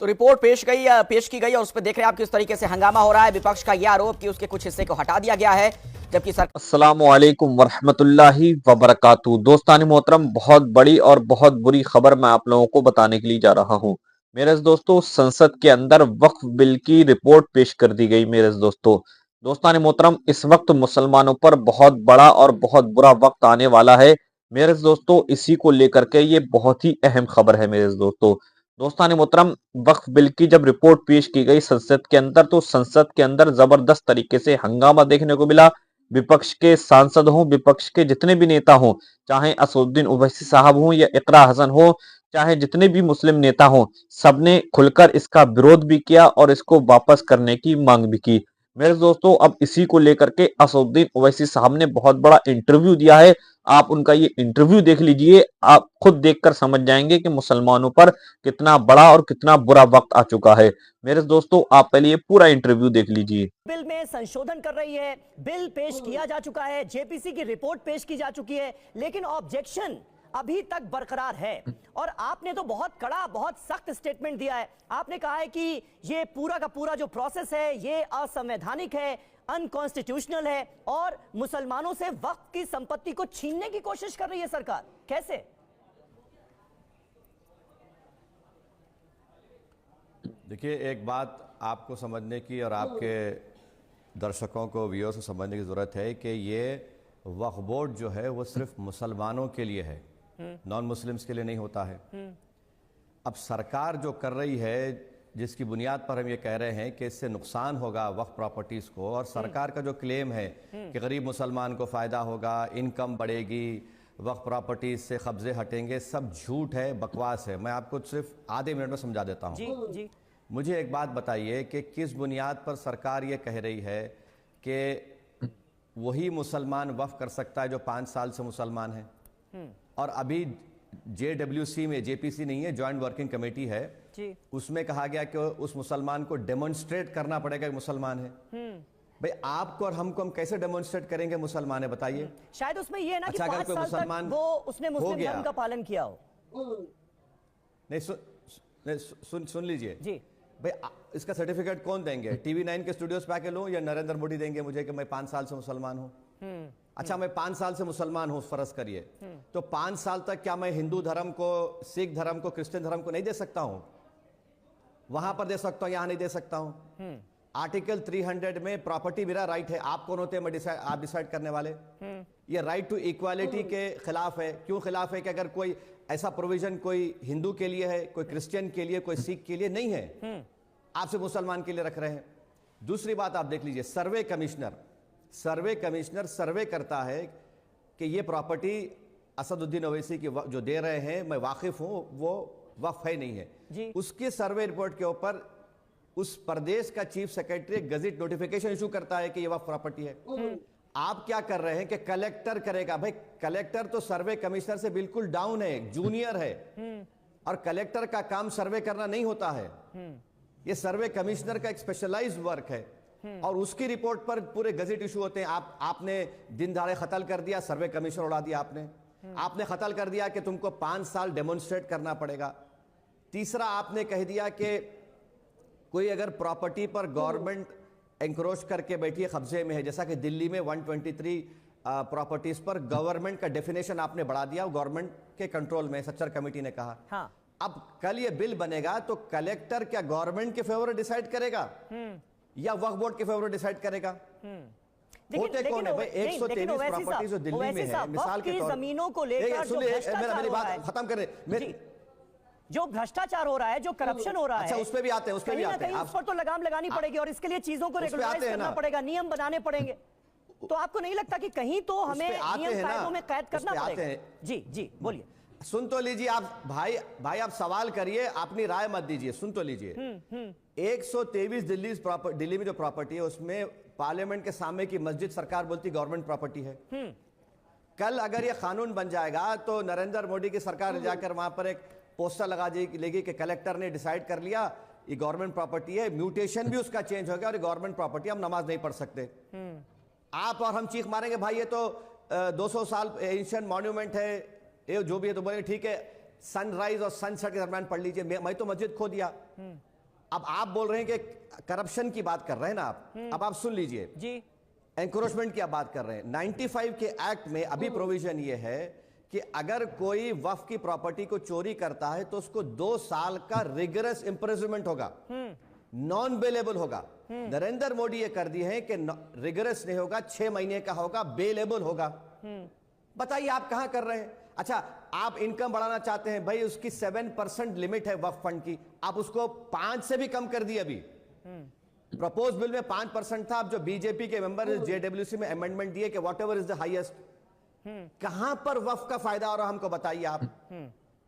तो रिपोर्ट पेश की गई और उस पर देख रहे हैं आप किस तरीके से हंगामा हो रहा है। विपक्ष का यह आरोप कि उसके कुछ हिस्से को हटा दिया गया है, जबकि सरकार। अस्सलामु अलैकुम वरहमतुल्लाहि वबरकातुहू। दोस्तान मोहतरम, बहुत बड़ी और बहुत बुरी खबर मैं आप लोगों को बताने के लिए जा रहा हूँ। मेरे दोस्तों, संसद के अंदर वक्फ बिल की रिपोर्ट पेश कर दी गई। मेरे दोस्तों, दोस्तान मोहतरम, इस वक्त मुसलमानों पर बहुत बड़ा और बहुत बुरा वक्त आने वाला है। मेरे दोस्तों, इसी को लेकर के ये बहुत ही अहम खबर है। मेरे दोस्तों, दोस्तान मोहतरम, वक्फ बिल की जब रिपोर्ट पेश की गई संसद के अंदर, तो संसद के अंदर जबरदस्त तरीके से हंगामा देखने को मिला। विपक्ष के सांसद हों, विपक्ष के जितने भी नेता हों, चाहे असदुद्दीन ओवैसी साहब हों या इकरा हसन हो, चाहे जितने भी मुस्लिम नेता हों, सबने खुलकर इसका विरोध भी किया और इसको वापस करने की मांग भी की। मेरे दोस्तों, अब इसी को लेकर के असदुद्दीन ओवैसी साहब ने बहुत बड़ा इंटरव्यू दिया है। आप उनका ये इंटरव्यू देख लीजिए, आप खुद देखकर समझ जाएंगे कि मुसलमानों पर कितना बड़ा और कितना बुरा वक्त आ चुका है। मेरे दोस्तों, आप पहले ये पूरा इंटरव्यू देख लीजिए। बिल में संशोधन कर रही है, बिल पेश किया जा चुका है, जेपीसी की रिपोर्ट पेश की जा चुकी है, लेकिन ऑब्जेक्शन अभी तक बरकरार है। और आपने तो बहुत कड़ा, बहुत सख्त स्टेटमेंट दिया है। आपने कहा है कि ये पूरा का पूरा जो प्रोसेस है ये असंवैधानिक है, अनकॉन्स्टिट्यूशनल है और मुसलमानों से वक्फ की संपत्ति को छीनने की कोशिश कर रही है सरकार। कैसे? देखिए, एक बात आपको समझने की और आपके दर्शकों को, व्यूअर्स को समझने की ज़रूरत है कि ये वक्फ बोर्ड जो है वो सिर्फ मुसलमानों के लिए है, नॉन मुस्लिम्स के लिए नहीं होता है। अब सरकार जो कर रही है, जिसकी बुनियाद पर हम ये कह रहे हैं कि इससे नुकसान होगा वक्फ प्रॉपर्टीज़ को, और सरकार का जो क्लेम है कि गरीब मुसलमान को फ़ायदा होगा, इनकम बढ़ेगी, वक्फ प्रॉपर्टीज़ से कब्जे हटेंगे, सब झूठ है, बकवास है। मैं आपको सिर्फ आधे मिनट में समझा देता हूँ। जी। मुझे एक बात बताइए कि किस बुनियाद पर सरकार ये कह रही है कि वही मुसलमान वक्फ कर सकता है जो 5 साल से मुसलमान है? और अभी JWC में, JPC नहीं है, जॉइंट वर्किंग कमेटी है जी, उसमें कहा गया कि उस मुसलमान को डेमोन्स्ट्रेट करना पड़ेगा कि मुसलमान है। भाई, आपको और हमको हम कैसे डेमोन्स्ट्रेट करेंगे मुसलमान है, बताइए। शायद उसमें ये है ना कि अच्छा, 5 साल तक वो उसने मुस्लिम धर्म का पालन किया हो। नहीं, सुन लीजिए जी। भाई, इसका सर्टिफिकेट कौन देंगे? TV9 के स्टूडियोज पे आके लूं या नरेंद्र मोदी देंगे मुझे कि मैं 5 साल से मुसलमान हूं? अच्छा, मैं 5 साल से मुसलमान हूं, फर्ज करिए, तो 5 साल तक क्या मैं हिंदू धर्म को, सिख धर्म को, क्रिश्चियन धर्म को नहीं दे सकता हूं? वहां पर दे सकता हूं, यहां नहीं दे सकता हूं? आर्टिकल 300 में प्रॉपर्टी मेरा राइट है, आप कौन होते हैं आप डिसाइड करने वाले? ये राइट टू इक्वालिटी के खिलाफ है। क्यों खिलाफ है? कि अगर कोई ऐसा प्रोविजन कोई हिंदू के लिए है, कोई क्रिश्चियन के लिए, कोई सिख के लिए नहीं है, आपसे मुसलमान के लिए रख रहे हैं। दूसरी बात आप देख लीजिए, सर्वे कमिश्नर सर्वे करता है कि ये प्रॉपर्टी असदुद्दीन ओवैसी की जो दे रहे हैं, मैं वाकिफ हूं, वो वक्फ है नहीं है जी। उसकी सर्वे रिपोर्ट के ऊपर उस प्रदेश का chief secretary gazette notification issue करता है कि ये वक्फ प्रॉपर्टी है। आप क्या कर रहे हैं कि कलेक्टर करेगा? भाई, कलेक्टर तो सर्वे कमिश्नर से बिल्कुल डाउन है, जूनियर है, और कलेक्टर का काम सर्वे करना नहीं होता है। ये सर्वे कमिश्नर का एक स्पेशलाइज्ड वर्क है, और उसकी रिपोर्ट पर पूरे गजट इशू होते हैं। आपने दिन दहाड़े कत्ल कर दिया, सर्वे कमिश्नर उड़ा दिया आपने कत्ल कर दिया कि तुमको 5 साल डेमोन्स्ट्रेट करना पड़ेगा। तीसरा, आपने कह दिया कि कोई अगर प्रॉपर्टी पर गवर्नमेंट एंक्रोच करके बैठी है, कब्जे में है, जैसा कि दिल्ली में 123 प्रॉपर्टीज पर गवर्नमेंट का डेफिनेशन आपने बढ़ा दिया, गवर्नमेंट के कंट्रोल में, सच्चर कमेटी ने कहा। हाँ। अब कल ये बिल बनेगा तो कलेक्टर क्या गवर्नमेंट के फेवर डिसाइड करेगा या वक्फ बोर्ड के फेवर डिसाइड करेगा? होते कौन है भाई? 123 प्रॉपर्टी जो दिल्ली में है, मिसाल के तौर पर जमीनों को लेकर मेरी बात खत्म करें, जो भ्रष्टाचार हो रहा है, जो करप्शन हो रहा है, अच्छा, उस पे भी आते हैं, उस पे भी आते हैं। उस पर तो लगाम लगानी पड़ेगी और इसके लिए चीजों को रेगुलराइज करना पड़ेगा, नियम बनाने पड़ेंगे। तो आपको नहीं लगता कि कहीं तो हमें नियम कायदों में कैद करना पड़ेगा? जी बोलिए। सुन तो लीजिए आप भाई, आप सवाल करिए, अपनी राय मत दीजिए, सुन तो लीजिए। 123 दिल्ली में जो प्रॉपर्टी है, उसमें पार्लियामेंट के सामने की मस्जिद सरकार बोलती गवर्नमेंट प्रॉपर्टी है। कल अगर ये कानून बन जाएगा तो नरेंद्र मोदी की सरकार जाकर वहां पर एक पोस्टर लगा देगी कि कलेक्टर ने डिसाइड कर लिया ये गवर्नमेंट प्रॉपर्टी है, म्यूटेशन भी उसका चेंज हो गया और ये गवर्नमेंट प्रॉपर्टी, हम नमाज नहीं पढ़ सकते। आप और हम चीख मारेंगे, भाई ये तो 200 साल एंशिएंट मॉन्यूमेंट है, ये जो भी है, तो बोले ठीक है, सनराइज और सनसेट के दरमियान पढ़ लीजिए। मैं तो मस्जिद खो दिया, अब आप बोल रहे हैं कि करप्शन की बात कर रहे हैं ना आप, अब आप सुन लीजिए जी, एनक्रोचमेंट की आप बात कर रहे हैं। 95 के एक्ट में अभी प्रोविजन ये है कि अगर कोई वक्फ की प्रॉपर्टी को चोरी करता है तो उसको 2 साल का रिगरस इंप्रिजनमेंट होगा, नॉन बेलेबल होगा। नरेंद्र मोदी ये कर दिए हैं कि रिगरस नहीं होगा, 6 महीने का होगा, बेलेबल होगा। बताइए आप कहां कर रहे हैं? अच्छा, आप इनकम बढ़ाना चाहते हैं, भाई उसकी 7% लिमिट है वक्फ फंड की, आप उसको 5 से भी कम कर दिए। अभी प्रपोज बिल में 5% था, अब जो बीजेपी के मेंबर जेडब्ल्यूसी में अमेंडमेंट दिए कि what ever is the highest. कहां पर वक्फ का फायदा हो रहा हमको बताइए आप।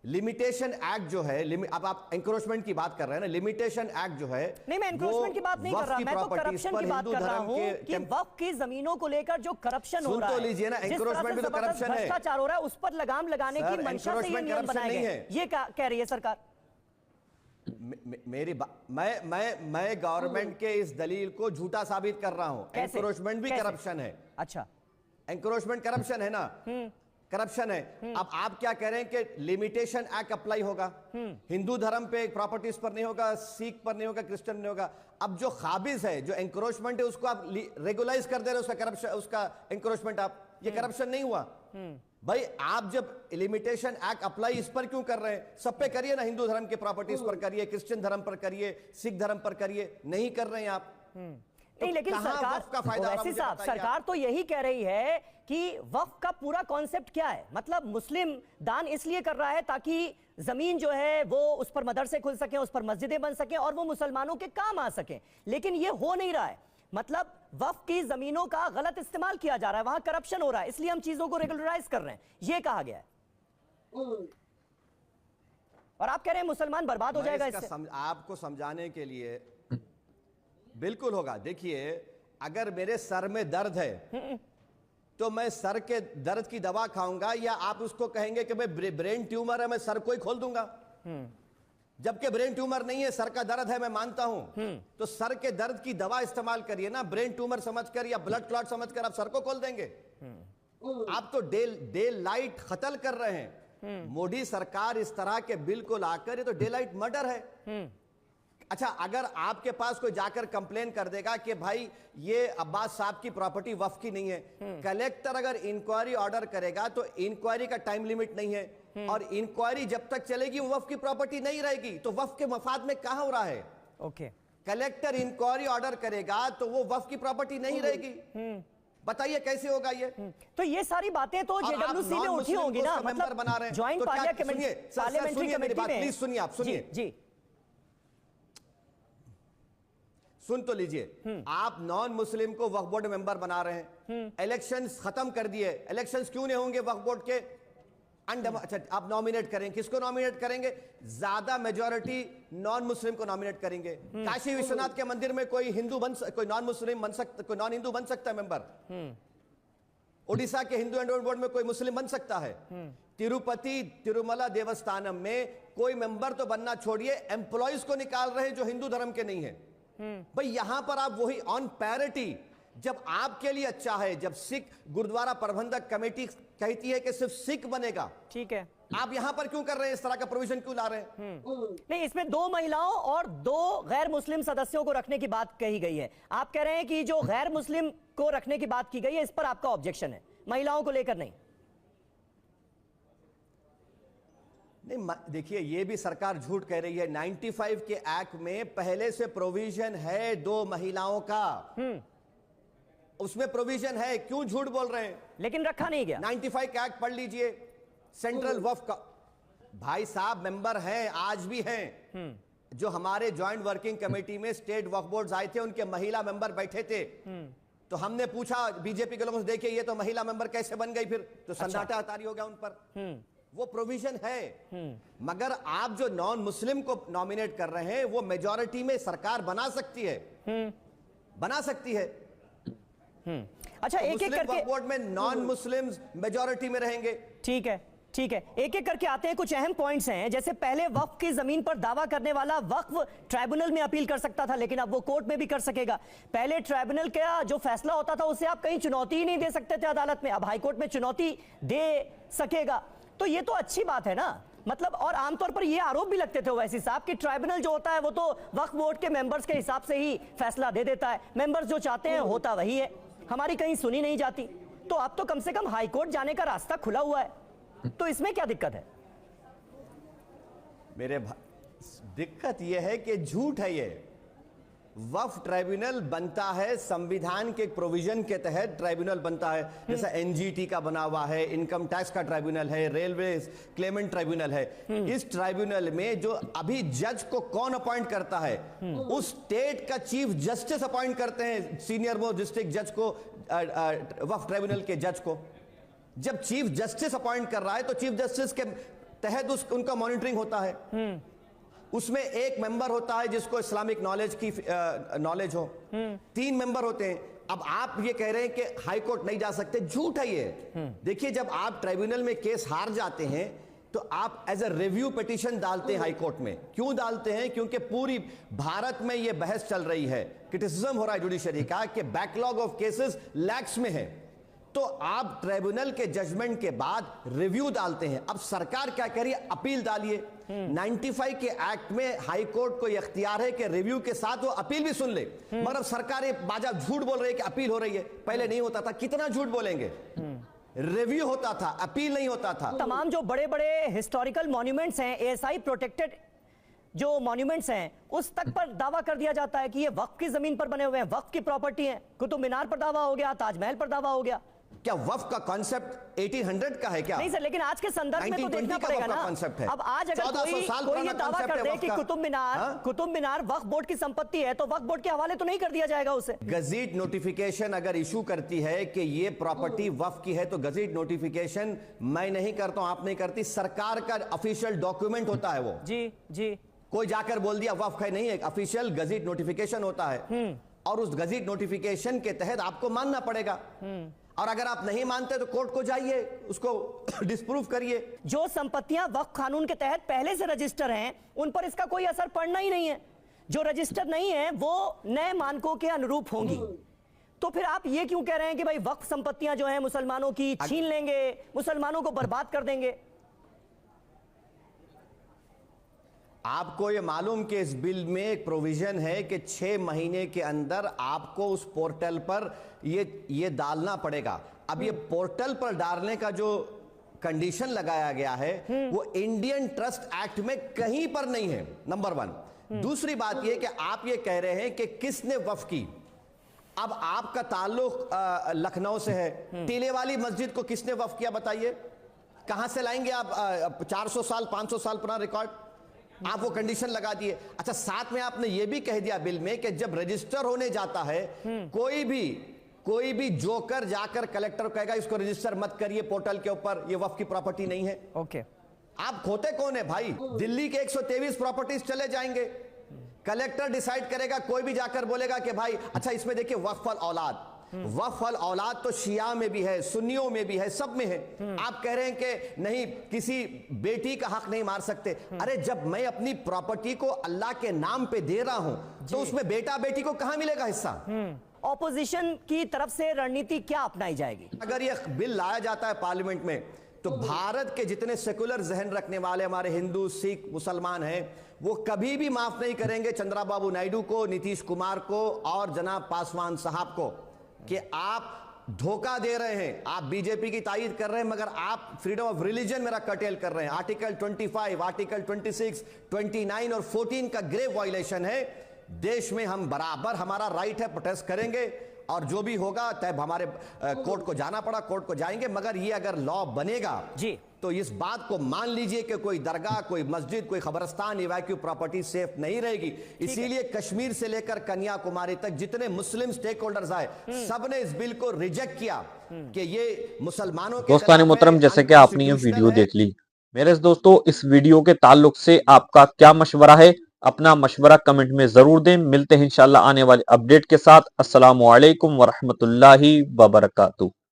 लिमिटेशन एक्ट जो है, अब आप एनक्रोचमेंट की बात कर रहे हैं ना, लिमिटेशन एक्ट जो है, नहीं मैं एनक्रोचमेंट की बात नहीं कर रहा, मैं तो करप्शन की बात कर रहा हूं कि वक्फ की जमीनों को लेकर जो करप्शन हो रहा है, तो लीजिए ना, एनक्रोचमेंट भी तो करप्शन है, भ्रष्टाचार हो रहा है, उस पर लगाम लगाने की मंशा से ये नियम बनाए गए, ये कह रही है सरकार। मेरी मैं गवर्नमेंट के इस दलील को झूठा साबित कर रहा हूं। एनक्रोचमेंट भी करप्शन है। अच्छा, एनक्रोचमेंट करप्शन है ना, करप्शन है। अब आप क्या कह रहे हैं कि लिमिटेशन एक्ट अप्लाई होगा, हिंदू धर्म पे प्रॉपर्टीज पर नहीं होगा, सिख पर नहीं होगा, क्रिश्चियन नहीं होगा। अब जो खाबिज है, जो एनक्रोचमेंट है, उसको आप रेगुलाइज कर दे रहे हो, उसका करप्शन, उसका एनक्रोचमेंट। आप ये करप्शन नहीं हुआ भाई। आप जब लिमिटेशन एक्ट अप्लाई इस पर क्यों कर रहे हैं? सब पे करिए ना, हिंदू धर्म के प्रॉपर्टीज पर करिए, क्रिश्चियन धर्म पर करिए, सिख धर्म पर करिए, नहीं कर रहे हैं आप। नहीं, लेकिन सरकार तो यही कह रही है कि वक्फ का पूरा कॉन्सेप्ट क्या है, मतलब मुस्लिम दान इसलिए कर रहा है ताकि जमीन जो है वो उस पर मदरसे खुल सके, उस पर मस्जिदें बन सके और वो मुसलमानों के काम आ सके। लेकिन ये हो नहीं रहा है, मतलब वक्फ की जमीनों का गलत इस्तेमाल किया जा रहा है, वहां करप्शन हो रहा है, इसलिए हम चीजों को रेगुलराइज कर रहे हैं, ये कहा गया है। और आप कह रहे हैं मुसलमान बर्बाद हो जाएगा इससे। आपको समझाने के लिए बिल्कुल होगा। देखिए, अगर मेरे सर में दर्द है तो मैं सर के दर्द की दवा खाऊंगा, या आप उसको कहेंगे कि मैं ब्रेन ट्यूमर है, मैं सर को ही खोल दूंगा। जबकि ब्रेन ट्यूमर नहीं है, सर का दर्द है, मैं मानता हूं, तो सर के दर्द की दवा इस्तेमाल करिए ना। ब्रेन ट्यूमर समझकर या ब्लड क्लॉट समझकर आप सर को खोल देंगे? आप तो डे लाइट कत्ल कर रहे हैं। मोदी सरकार इस तरह के बिल को लाकर, ये तो डे लाइट मर्डर है। अच्छा, अगर आपके पास कोई जाकर कंप्लेन कर देगा कि भाई ये अब्बास साहब की प्रॉपर्टी वक्फ की नहीं है, कलेक्टर अगर इंक्वायरी ऑर्डर करेगा तो इंक्वायरी का टाइम लिमिट नहीं है, और इंक्वायरी जब तक चलेगी वो वक्फ की प्रॉपर्टी नहीं रहेगी। तो वक्फ के मफाद में कहां हो रहा है? ओके, कलेक्टर इंक्वायरी ऑर्डर करेगा तो वो वक्फ की प्रॉपर्टी नहीं रहेगी। बताइए कैसे होगा ये? तो ये सारी बातें तो जेडब्ल्यूसी में उठी होंगी ना, मतलब बना रहे हैं ज्वाइंट पार्लियामेंट्री कमेटी में। प्लीज सुनिए, आप सुनिए जी, सुन तो लीजिए। आप नॉन मुस्लिम को वक्फ बोर्ड मेंबर बना रहे हैं, इलेक्शंस खत्म कर दिए। इलेक्शंस क्यों नहीं होंगे वक्फ बोर्ड के? अच्छा, आप नॉमिनेट करेंगे, किसको नॉमिनेट करेंगे? ज्यादा मेजॉरिटी नॉन मुस्लिम को नॉमिनेट करेंगे। काशी विश्वनाथ के मंदिर में कोई नॉन मुस्लिम बन सकता, कोई नॉन हिंदू बन सकता है मेंबर? उड़ीसा के हिंदू एंडोमेंट बोर्ड में कोई मुस्लिम बन सकता है? तिरुपति तिरुमला देवस्थानम में कोई मेंबर तो बनना छोड़िए, एम्प्लॉइज को निकाल रहे हैं जो हिंदू धर्म के नहीं है। भाई यहां पर आप वही ऑन पैरिटी, जब आपके लिए अच्छा है, जब सिख गुरुद्वारा प्रबंधक कमेटी कहती है कि सिर्फ सिख बनेगा, ठीक है, आप यहां पर क्यों कर रहे हैं? इस तरह का प्रोविजन क्यों ला रहे हैं? नहीं, इसमें 2 महिलाओं और 2 गैर मुस्लिम सदस्यों को रखने की बात कही गई है। आप कह रहे हैं कि जो गैर मुस्लिम को रखने की बात की गई है, इस पर आपका ऑब्जेक्शन है, महिलाओं को लेकर नहीं? नहीं, देखिए, ये भी सरकार झूठ कह रही है। 95 के एक्ट में पहले से प्रोविजन है 2 महिलाओं का, उसमें प्रोविजन है, क्यों झूठ बोल रहे हैं? लेकिन रखा नहीं गया। 95 का एक्ट पढ़ लीजिए, सेंट्रल वक्फ का। भाई साहब मेंबर हैं, आज भी हैं, जो हमारे ज्वाइंट वर्किंग कमेटी में स्टेट वक्फ बोर्ड आए थे, उनके महिला मेंबर बैठे थे। तो हमने पूछा बीजेपी के लोगों से, देखिए ये तो महिला मेंबर कैसे बन गई? फिर तो सन्नाटा तारी हो गया उन पर। वो प्रोविजन है, मगर आप जो नॉन मुस्लिम को नॉमिनेट कर रहे हैं, वो मेजॉरिटी में सरकार बना सकती है, बना सकती है। अच्छा, तो एक एक करके बोर्ड में नॉन मुस्लिम मेजॉरिटी में रहेंगे। ठीक है, ठीक है, एक एक करके आते हैं। कुछ अहम पॉइंट्स हैं, जैसे पहले वक्फ की जमीन पर दावा करने वाला वक्फ ट्राइब्यूनल में अपील कर सकता था, लेकिन अब वो कोर्ट में भी कर सकेगा। पहले ट्राइब्यूनल का जो फैसला होता था उसे आप कहीं चुनौती ही नहीं दे सकते थे अदालत में, अब हाईकोर्ट में चुनौती दे सकेगा। तो ये तो अच्छी बात है ना। मतलब और आमतौर पर ये आरोप भी लगते थे ओवैसी साहब कि ट्राइब्यूनल जो होता है वो तो वक्फ बोर्ड के मेंबर्स के हिसाब से ही फैसला दे देता है, मेंबर्स जो चाहते हैं होता वही है, हमारी कहीं सुनी नहीं जाती। तो अब तो कम से कम हाई कोर्ट जाने का रास्ता खुला हुआ है, तो इसमें क्या दिक्कत है? दिक्कत यह है कि झूठ है। ये वक्फ ट्राइब्यूनल बनता है संविधान के प्रोविजन के तहत ट्राइब्यूनल बनता है, जैसा एनजीटी का बना हुआ है, इनकम टैक्स का ट्राइब्यूनल है, रेलवे क्लेमेंट ट्राइब्यूनल है। इस ट्राइब्यूनल में जो अभी जज को कौन अपॉइंट करता है, उस स्टेट का चीफ जस्टिस अपॉइंट करते हैं सीनियर मोस्ट डिस्ट्रिक्ट जज को, वक्फ ट्राइब्यूनल के जज को। जब चीफ जस्टिस अपॉइंट कर रहा है तो चीफ जस्टिस के तहत उनका मॉनिटरिंग होता है। उसमें एक मेंबर होता है जिसको इस्लामिक नॉलेज की नॉलेज हो, 3 मेंबर होते हैं। अब आप ये कह रहे हैं कि हाई कोर्ट नहीं जा सकते, झूठ है ये। देखिए, जब आप ट्राइब्यूनल में केस हार जाते हैं तो आप एज ए रिव्यू पिटीशन डालते हैं हाई कोर्ट में। क्यों डालते हैं? क्योंकि पूरी भारत में ये बहस चल रही है, क्रिटिसिज्म हो रहा है जुडिशरी का कि बैकलॉग ऑफ केसेस लैक्स में है। तो आप ट्राइब्यूनल के जजमेंट के बाद रिव्यू डालते हैं। अब सरकार क्या कह रही है? अपील डालिए। 95 के एक्ट में हाई कोर्ट को यह इख्तियार है कि रिव्यू के साथ वो अपील भी सुन ले, मगर अब सरकार बाजा झूठ बोल रही है कि अपील हो रही है। पहले नहीं होता था। कितना झूठ बोलेंगे? रिव्यू होता था, अपील नहीं होता था। तमाम जो बड़े बड़े हिस्टोरिकल मॉन्यूमेंट्स हैं, एएसआई प्रोटेक्टेड जो मॉन्यूमेंट्स हैं, उस तक पर दावा कर दिया जाता है कि ये वक्फ की जमीन पर बने हुए हैं, वक्फ की प्रॉपर्टी है। कुतुब मीनार पर दावा हो गया, ताजमहल पर दावा हो गया। क्या वक्फ का कॉन्सेप्ट 1800 का है क्या? नहीं सर, लेकिन आज के संदर्भ में तो देखना पड़ेगा ना। अब आज अगर कोई ये दावा कर दे कि कुतुब मीनार वक्फ बोर्ड की संपत्ति है, तो वक्फ बोर्ड के हवाले तो नहीं कर दिया जाएगा उसे। गजीट नोटिफिकेशन अगर इशू करती है कि ये प्रॉपर्टी वक्फ की है, तो गजीट नोटिफिकेशन मैं नहीं करता हूं, आप नहीं करती, सरकार का ऑफिशियल डॉक्यूमेंट होता है वो। जी। कोई जाकर बोल दिया वक्फ है, नहीं है, ऑफिशियल गजीट नोटिफिकेशन होता है और उस गजीट नोटिफिकेशन के तहत आपको मानना पड़ेगा। और अगर आप नहीं मानते तो कोर्ट को जाइए, उसको डिस्प्रूव करिए। जो संपत्तियां वक्फ कानून के तहत पहले से रजिस्टर हैं, उन पर इसका कोई असर पड़ना ही नहीं है। जो रजिस्टर नहीं है वो नए मानकों के अनुरूप होंगी। तो फिर आप ये क्यों कह रहे हैं कि भाई वक्फ संपत्तियां जो हैं मुसलमानों की छीन लेंगे, मुसलमानों को बर्बाद कर देंगे? आपको ये मालूम कि इस बिल में एक प्रोविजन है कि 6 महीने के अंदर आपको उस पोर्टल पर ये डालना पड़ेगा। अब ये पोर्टल पर डालने का जो कंडीशन लगाया गया है वो इंडियन ट्रस्ट एक्ट में कहीं पर नहीं है, नंबर 1। दूसरी बात ये कि आप ये कह रहे हैं कि किसने वक्फ की। अब आपका ताल्लुक लखनऊ से है, टीले वाली मस्जिद को किसने वक्फ किया बताइए? कहां से लाएंगे आप 400 साल 500 साल पुराना रिकॉर्ड? आप वो कंडीशन लगा दिए। अच्छा, साथ में आपने ये भी कह दिया बिल में कि जब रजिस्टर होने जाता है, कोई भी जोकर जाकर कलेक्टर कहेगा इसको रजिस्टर मत करिए पोर्टल के ऊपर, ये वक्फ की प्रॉपर्टी नहीं है। ओके। आप खोते कौन है भाई? दिल्ली के 123 प्रॉपर्टीज चले जाएंगे, कलेक्टर डिसाइड करेगा, कोई भी जाकर बोलेगा कि भाई अच्छा इसमें देखिए वक्फ अल औलाद, वक्फ अल औलाद तो शिया में भी है, सुन्नियों में भी है, सब में है। आप कह रहे हैं कि नहीं किसी बेटी का हक नहीं मार सकते। अरे जब मैं अपनी प्रॉपर्टी को अल्लाह के नाम पे दे रहा हूं तो उसमें बेटा बेटी को कहां मिलेगा हिस्सा? ऑपोजिशन की तरफ से रणनीति क्या अपनाई जाएगी? अगर यह बिल लाया जाता है पार्लियामेंट में तो भारत के जितने सेकुलर जहन रखने वाले हमारे हिंदू सिख मुसलमान हैं वो कभी भी माफ नहीं करेंगे चंद्रबाबू नायडू को, नीतीश कुमार को और जनाब पासवान साहब को कि आप धोखा दे रहे हैं। आप बीजेपी की तायीद कर रहे हैं मगर आप फ्रीडम ऑफ रिलीजन मेरा कर्टेल कर रहे हैं। आर्टिकल 25, आर्टिकल 26, 29 और 14 का ग्रेव वायलेशन है। देश में हम बराबर हमारा राइट है, प्रोटेस्ट करेंगे और जो भी होगा तय हमारे कोर्ट को जाना पड़ा कोर्ट को जाएंगे। मगर ये अगर लॉ बनेगा जी तो इस बात को मान लीजिए कि कोई दरगाह, कोई मस्जिद, कोई खबरस्तान, इवैक्यू प्रॉपर्टी सेफ नहीं रहेगी। इसीलिए कश्मीर से लेकर कन्याकुमारी तक जितने मुस्लिम स्टेक होल्डर्स आए सबने इस बिल को रिजेक्ट किया कि ये मुसलमानों के दोस्तान मोहतरम, जैसे कि आपने ये वीडियो देख ली, मेरे दोस्तों इस वीडियो के ताल्लुक से आपका क्या मशवरा है? अपना मशवरा कमेंट में जरूर दें। मिलते हैं इंशाल्लाह आने वाले अपडेट के साथ। अस्सलामु अलैकुम वरहमतुल्लाहि वबरकातुहू।